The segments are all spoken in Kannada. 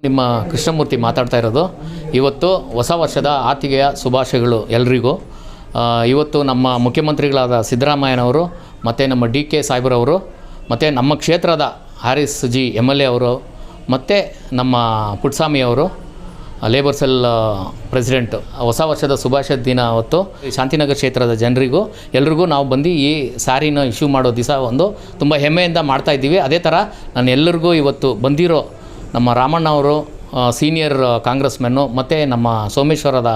ನಿಮ್ಮ ಕೃಷ್ಣಮೂರ್ತಿ ಮಾತಾಡ್ತಾ ಇರೋದು. ಇವತ್ತು ಹೊಸ ವರ್ಷದ ಆತಿಗೆಯ ಶುಭಾಶಯಗಳು ಎಲ್ರಿಗೂ. ಇವತ್ತು ನಮ್ಮ ಮುಖ್ಯಮಂತ್ರಿಗಳಾದ ಸಿದ್ದರಾಮಯ್ಯನವರು ಮತ್ತು ನಮ್ಮ ಡಿ ಕೆ ಸಾಹೇಬ್ರವರು ಮತ್ತು ನಮ್ಮ ಕ್ಷೇತ್ರದ ಹಾರಿಸ್ ಜಿ MLA ಅವರು ಮತ್ತು ನಮ್ಮ ಪುಟ್ಟಸ್ವಾಮಿಯವರು ಲೇಬರ್ ಸೆಲ್ ಪ್ರೆಸಿಡೆಂಟ್ ಹೊಸ ವರ್ಷದ ಶುಭಾಶಯ ದಿನ ಹೊತ್ತು ಶಾಂತಿನಗರ ಕ್ಷೇತ್ರದ ಜನರಿಗೂ ಎಲ್ರಿಗೂ ನಾವು ಬಂದು ಈ ಸ್ಯಾರಿನ ಇಶ್ಯೂ ಮಾಡೋ ದಿವಸ ಒಂದು ತುಂಬ ಹೆಮ್ಮೆಯಿಂದ ಮಾಡ್ತಾಯಿದ್ದೀವಿ. ಅದೇ ಥರ ನಾನು ಎಲ್ಲರಿಗೂ ಇವತ್ತು ಬಂದಿರೋ ನಮ್ಮ ರಾಮಣ್ಣ ಅವರು ಸೀನಿಯರ್ ಕಾಂಗ್ರೆಸ್ಮೆನ್ನು ಮತ್ತು ನಮ್ಮ ಸೋಮೇಶ್ವರದ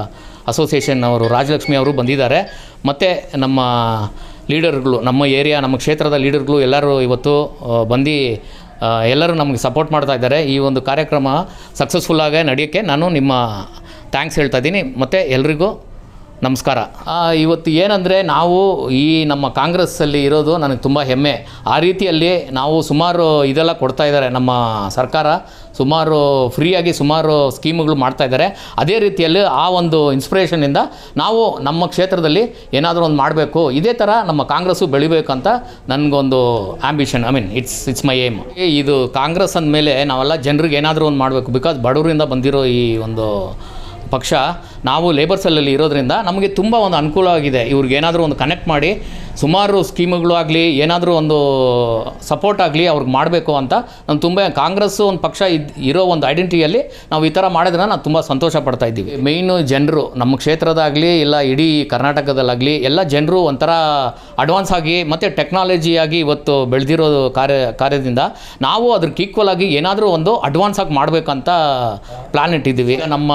ಅಸೋಸಿಯೇಷನ್ ಅವರು ರಾಜಲಕ್ಷ್ಮಿ ಅವರು ಬಂದಿದ್ದಾರೆ. ಮತ್ತು ನಮ್ಮ ಲೀಡರ್ಗಳು, ನಮ್ಮ ಏರಿಯಾ, ನಮ್ಮ ಕ್ಷೇತ್ರದ ಲೀಡರ್ಗಳು ಎಲ್ಲರೂ ಇವತ್ತು ಬಂದು ಎಲ್ಲರೂ ನಮಗೆ ಸಪೋರ್ಟ್ ಮಾಡ್ತಾ ಇದ್ದಾರೆ. ಈ ಒಂದು ಕಾರ್ಯಕ್ರಮ ಸಕ್ಸಸ್ಫುಲ್ಲಾಗಿ ನಡೆಯೋಕ್ಕೆ ನಾನು ನಿಮ್ಮ ಥ್ಯಾಂಕ್ಸ್ ಹೇಳ್ತಾ ಇದ್ದೀನಿ. ಮತ್ತು ಎಲ್ರಿಗೂ ನಮಸ್ಕಾರ. ಇವತ್ತು ಏನಂದರೆ ನಾವು ಈ ನಮ್ಮ ಕಾಂಗ್ರೆಸ್ಸಲ್ಲಿ ಇರೋದು ನನಗೆ ತುಂಬ ಹೆಮ್ಮೆ. ಆ ರೀತಿಯಲ್ಲಿ ನಾವು ಸುಮಾರು ಇದೆಲ್ಲ ಕೊಡ್ತಾ ಇದ್ದಾರೆ ನಮ್ಮ ಸರ್ಕಾರ, ಸುಮಾರು ಫ್ರೀಯಾಗಿ ಸುಮಾರು ಸ್ಕೀಮ್ಗಳು ಮಾಡ್ತಾಯಿದ್ದಾರೆ. ಅದೇ ರೀತಿಯಲ್ಲಿ ಆ ಒಂದು ಇನ್ಸ್ಪಿರೇಷನಿಂದ ನಾವು ನಮ್ಮ ಕ್ಷೇತ್ರದಲ್ಲಿ ಏನಾದರೂ ಒಂದು ಮಾಡಬೇಕು, ಇದೇ ಥರ ನಮ್ಮ ಕಾಂಗ್ರೆಸ್ಸು ಬೆಳಿಬೇಕಂತ ನನಗೊಂದು ಆ್ಯಂಬಿಷನ್. It's my aim. ಇದು ಕಾಂಗ್ರೆಸ್ ಅಂದಮೇಲೆ ನಾವೆಲ್ಲ ಜನರಿಗೆ ಏನಾದರೂ ಒಂದು ಮಾಡಬೇಕು. ಬಿಕಾಸ್ ಬಡವರಿಂದ ಬಂದಿರೋ ಈ ಒಂದು ಪಕ್ಷ, ನಾವು ಲೇಬರ್ ಸೆಲ್ಲಲ್ಲಿ ಇರೋದ್ರಿಂದ ನಮಗೆ ತುಂಬ ಒಂದು ಅನುಕೂಲವಾಗಿದೆ. ಇವ್ರಿಗೆ ಏನಾದರೂ ಒಂದು ಕನೆಕ್ಟ್ ಮಾಡಿ ಸುಮಾರು ಸ್ಕೀಮ್ಗಳು ಆಗಲಿ, ಏನಾದರೂ ಒಂದು ಸಪೋರ್ಟ್ ಆಗಲಿ ಅವ್ರಿಗೆ ಮಾಡಬೇಕು ಅಂತ ನಾನು ತುಂಬ ಕಾಂಗ್ರೆಸ್ಸು ಒಂದು ಪಕ್ಷ ಇರೋ ಒಂದು ಐಡೆಂಟಿಟಿಯಲ್ಲಿ ನಾವು ಈ ಥರ ಮಾಡಿದ್ರೆ ನಾನು ತುಂಬ ಸಂತೋಷ ಪಡ್ತಾ ಇದ್ದೀವಿ. ಮೇಯ್ನು ಜನರು ನಮ್ಮ ಕ್ಷೇತ್ರದಾಗಲಿ ಇಲ್ಲ ಇಡೀ ಕರ್ನಾಟಕದಲ್ಲಾಗಲಿ ಎಲ್ಲ ಜನರು ಒಂಥರ ಅಡ್ವಾನ್ಸ್ ಆಗಿ ಮತ್ತು ಟೆಕ್ನಾಲಜಿಯಾಗಿ ಇವತ್ತು ಬೆಳೆದಿರೋ ಕಾರ್ಯದಿಂದ ನಾವು ಅದಕ್ಕೆ ಈಕ್ವಲ್ ಆಗಿ ಏನಾದರೂ ಒಂದು ಅಡ್ವಾನ್ಸ್ ಆಗಿ ಮಾಡಬೇಕಂತ ಪ್ಲ್ಯಾನ್ ಇಟ್ಟಿದ್ದೀವಿ. ನಮ್ಮ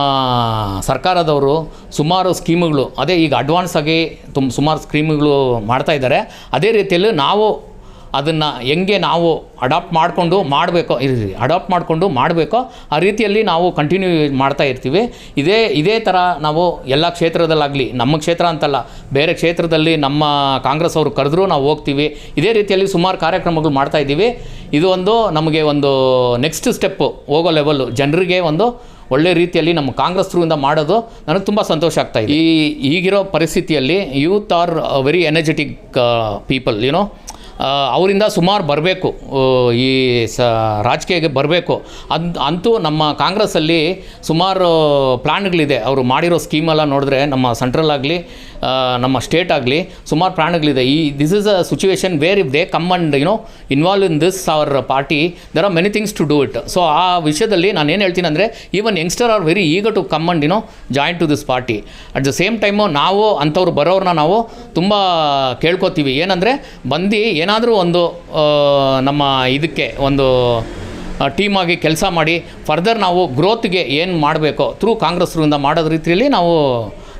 ಸರ್ಕಾರದವರು ಸುಮಾರು ಸ್ಕೀಮ್ಗಳು, ಅದೇ ಈಗ ಅಡ್ವಾನ್ಸ್ ಆಗಿ ಸುಮಾರು ಸ್ಕೀಮ್ಗಳು ಮಾಡ್ತಾ ಇದ್ದಾರೆ. ಅದೇ ರೀತಿಯಲ್ಲಿ ನಾವು ಅದನ್ನು ಹೆಂಗೆ ನಾವು ಅಡಾಪ್ಟ್ ಮಾಡಿಕೊಂಡು ಮಾಡಬೇಕೋ ಆ ರೀತಿಯಲ್ಲಿ ನಾವು ಕಂಟಿನ್ಯೂ ಮಾಡ್ತಾ ಇರ್ತೀವಿ. ಇದೇ ಥರ ನಾವು ಎಲ್ಲ ಕ್ಷೇತ್ರದಲ್ಲಾಗಲಿ, ನಮ್ಮ ಕ್ಷೇತ್ರ ಅಂತಲ್ಲ ಬೇರೆ ಕ್ಷೇತ್ರದಲ್ಲಿ ನಮ್ಮ ಕಾಂಗ್ರೆಸ್ ಅವರು ಕರೆದ್ರೂ ನಾವು ಹೋಗ್ತೀವಿ. ಇದೇ ರೀತಿಯಲ್ಲಿ ಸುಮಾರು ಕಾರ್ಯಕ್ರಮಗಳು ಮಾಡ್ತಾಯಿದ್ದೀವಿ. ಇದು ಒಂದು ನಮಗೆ ಒಂದು ನೆಕ್ಸ್ಟ್ ಸ್ಟೆಪ್ಪು ಹೋಗೋ ಲೆವೆಲ್ಲು, ಜನರಿಗೆ ಒಂದು ಒಳ್ಳೆ ರೀತಿಯಲ್ಲಿ ನಮ್ಮ ಕಾಂಗ್ರೆಸ್ ಥ್ರೂಯಿಂದ ಮಾಡೋದು ನನಗೆ ತುಂಬ ಸಂತೋಷ ಆಗ್ತಾಯಿದೆ. ಈಗಿರೋ ಪರಿಸ್ಥಿತಿಯಲ್ಲಿ youth are very energetic people, ಅವರಿಂದ ಸುಮಾರು ಬರಬೇಕು, ಈ ರಾಜಕೀಯಕ್ಕೆ ಬರಬೇಕು. ಅಂತೂ ನಮ್ಮ ಕಾಂಗ್ರೆಸ್ಸಲ್ಲಿ ಸುಮಾರು ಪ್ಲ್ಯಾನ್ಗಳಿದೆ. ಅವರು ಮಾಡಿರೋ ಸ್ಕೀಮೆಲ್ಲ ನೋಡಿದ್ರೆ ನಮ್ಮ ಸೆಂಟ್ರಲ್ ಆಗಲಿ ನಮ್ಮ ಸ್ಟೇಟ್ ಆಗಲಿ ಸುಮಾರು ಪ್ಲ್ಯಾನ್ಗಳಿದೆ. This is a situation where if they come and involve in this our party, there are many things to do it. So ಆ ವಿಷಯದಲ್ಲಿ ನಾನು ಏನು ಹೇಳ್ತೀನಿ ಅಂದರೆ, even youngster are very eager to come and join to this party. At the same time ನಾವು ಅಂಥವ್ರು ಬರೋರನ್ನ ನಾವು ತುಂಬ ಕೇಳ್ಕೊತೀವಿ. ಏನಂದರೆ ಬಂದು ಏನಾದರೂ ಒಂದು ನಮ್ಮ ಇದಕ್ಕೆ ಒಂದು ಟೀಮಾಗಿ ಕೆಲಸ ಮಾಡಿ ಫರ್ದರ್ ನಾವು ಗ್ರೋತ್ಗೆ ಏನು ಮಾಡಬೇಕೋ ಕಾಂಗ್ರೆಸ್ರಿಂದ ಮಾಡೋದ ರೀತಿಯಲ್ಲಿ ನಾವು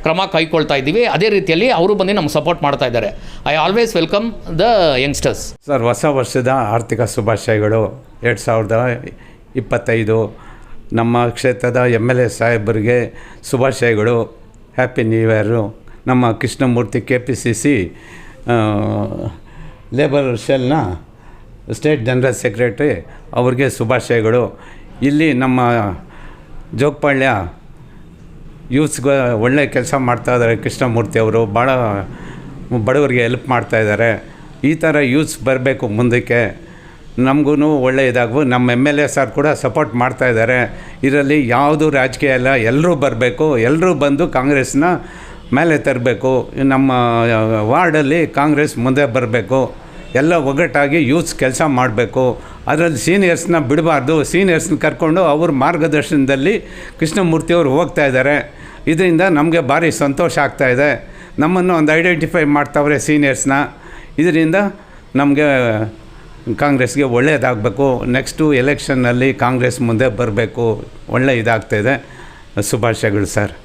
ಕ್ರಮ ಕೈಗೊಳ್ತಾ ಇದ್ದೀವಿ. ಅದೇ ರೀತಿಯಲ್ಲಿ ಅವರು ಬಂದು ನಮ್ಗೆ ಸಪೋರ್ಟ್ ಮಾಡ್ತಾ ಇದ್ದಾರೆ. I always welcome the youngsters. Sir, ಹೊಸ ವರ್ಷದ ಆರ್ಥಿಕ ಶುಭಾಶಯಗಳು 2025. ನಮ್ಮ ಕ್ಷೇತ್ರದ MLA ಸಾಹೇಬರಿಗೆ ಶುಭಾಶಯಗಳು, ಹ್ಯಾಪಿ ನ್ಯೂ ಇಯರು. ನಮ್ಮ ಕೃಷ್ಣಮೂರ್ತಿ KPCC ಲೇಬರ್ ಸೆಲ್ನ ಸ್ಟೇಟ್ ಜನರಲ್ ಸೆಕ್ರೆಟರಿ ಅವ್ರಿಗೆ ಶುಭಾಶಯಗಳು. ಇಲ್ಲಿ ನಮ್ಮ ಜೋಗಪಾಳ್ಯ ಯೂತ್ಸ್ಗೆ ಒಳ್ಳೆ ಕೆಲಸ ಮಾಡ್ತಾಯಿದ್ದಾರೆ ಕೃಷ್ಣಮೂರ್ತಿ ಅವರು. ಭಾಳ ಬಡವರಿಗೆ ಹೆಲ್ಪ್ ಮಾಡ್ತಾಯಿದ್ದಾರೆ. ಈ ಥರ ಯೂತ್ಸ್ ಬರಬೇಕು ಮುಂದಕ್ಕೆ, ನಮಗೂ ಒಳ್ಳೆ ಇದಾಗು. ನಮ್ಮ MLA ಸರ್ ಕೂಡ ಸಪೋರ್ಟ್ ಮಾಡ್ತಾಯಿದ್ದಾರೆ. ಇದರಲ್ಲಿ ಯಾವುದು ರಾಜಕೀಯ ಇಲ್ಲ, ಎಲ್ಲರೂ ಬರಬೇಕು, ಎಲ್ಲರೂ ಬಂದು ಕಾಂಗ್ರೆಸ್ನ ಮೇಲೆ ತರಬೇಕು. ನಮ್ಮ ವಾರ್ಡಲ್ಲಿ ಕಾಂಗ್ರೆಸ್ ಮುಂದೆ ಬರಬೇಕು. ಎಲ್ಲ ಒಗ್ಗಟ್ಟಾಗಿ ಯೂತ್ಸ್ ಕೆಲಸ ಮಾಡಬೇಕು. ಅದರಲ್ಲಿ ಸೀನಿಯರ್ಸ್ನ ಬಿಡಬಾರ್ದು. ಸೀನಿಯರ್ಸ್ನ ಕರ್ಕೊಂಡು ಅವ್ರ ಮಾರ್ಗದರ್ಶನದಲ್ಲಿ ಕೃಷ್ಣಮೂರ್ತಿಯವರು ಹೋಗ್ತಾ ಇದ್ದಾರೆ. ಇದರಿಂದ ನಮಗೆ ಭಾರಿ ಸಂತೋಷ ಆಗ್ತಾಯಿದೆ. ನಮ್ಮನ್ನು ಒಂದು ಐಡೆಂಟಿಫೈ ಮಾಡ್ತಾವ್ರೆ ಸೀನಿಯರ್ಸ್ನ. ಇದರಿಂದ ನಮಗೆ ಕಾಂಗ್ರೆಸ್ಗೆ ಒಳ್ಳೆಯದಾಗಬೇಕು. ನೆಕ್ಸ್ಟು ಎಲೆಕ್ಷನ್ನಲ್ಲಿ ಕಾಂಗ್ರೆಸ್ ಮುಂದೆ ಬರಬೇಕು. ಒಳ್ಳೆ ಇದಾಗ್ತಾಯಿದೆ. ಶುಭಾಶಯಗಳು ಸರ್.